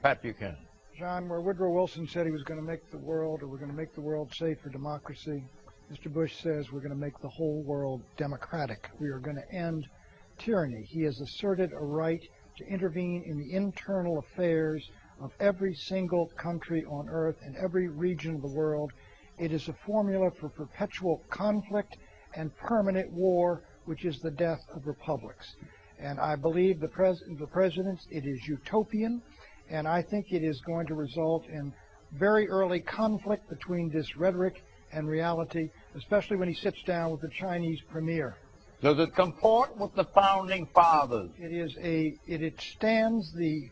Pat Buchanan. John, where Woodrow Wilson said he was going to make the world, or we're going to make the world safe for democracy, Mr. Bush says we're going to make the whole world democratic. We are going to end tyranny. He has asserted a right to intervene in the internal affairs of every single country on earth and every region of the world. It is a formula for perpetual conflict and permanent war, which is the death of republics. And I believe the president, it is utopian, and I think it is going to result in very early conflict between this rhetoric and reality, especially when he sits down with the Chinese premier. Does it comport with the founding fathers? It stands the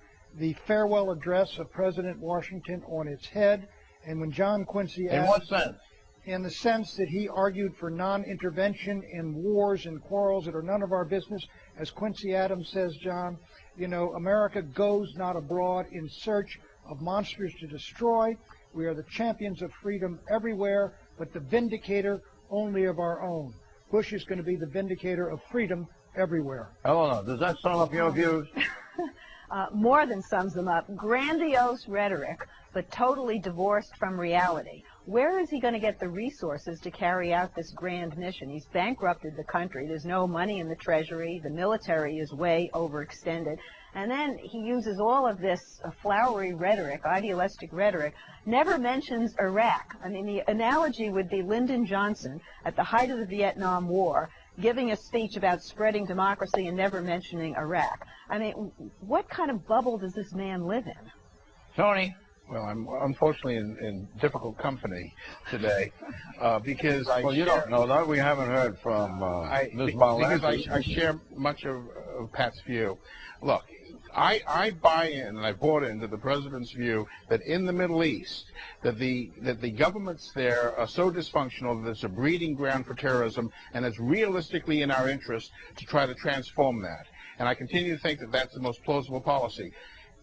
farewell address of President Washington on its head, and when John Quincy In what sense? In the sense that he argued for non-intervention in wars and quarrels that are none of our business. As Quincy Adams says, John, you know, America goes not abroad in search of monsters to destroy. We are the champions of freedom everywhere, but the vindicator only of our own. Bush is going to be the vindicator of freedom everywhere. Eleanor, does that sum up your views? More than sums them up. Grandiose rhetoric, but totally divorced from reality. Where is he going to get the resources to carry out this grand mission? He's bankrupted the country. There's no money in the Treasury. The military is way overextended. And then he uses all of this flowery rhetoric, idealistic rhetoric, never mentions Iraq. I mean, the analogy would be Lyndon Johnson at the height of the Vietnam War giving a speech about spreading democracy and never mentioning Iraq. I mean, what kind of bubble does this man live in? Tony? Well, I'm unfortunately in difficult company today because well, you don't know that. We haven't heard from Ms. McLaughlin. Because I share much of Pat's view. Look, I buy in and I bought into the president's view that in the Middle East, that the governments there are so dysfunctional that it's a breeding ground for terrorism, and it's realistically in our interest to try to transform that. And I continue to think that that's the most plausible policy.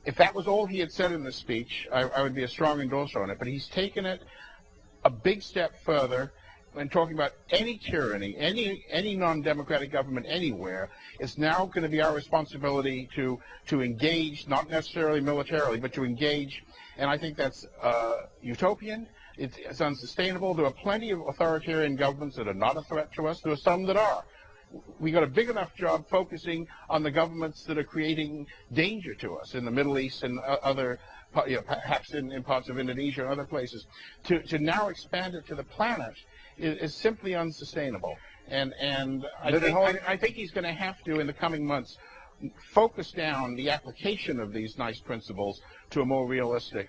If that was all he had said in this speech, I would be a strong endorser on it. But he's taken it a big step further when talking about any tyranny, any non-democratic government anywhere. It's now going to be our responsibility to engage, not necessarily militarily, but to engage. And I think that's utopian. It's unsustainable. There are plenty of authoritarian governments that are not a threat to us. There are some that are. We got a big enough job focusing on the governments that are creating danger to us in the Middle East and other, perhaps in parts of Indonesia and other places. To now expand it to the planet is simply unsustainable. And I think he's going to have to, in the coming months, focus down the application of these nice principles to a more realistic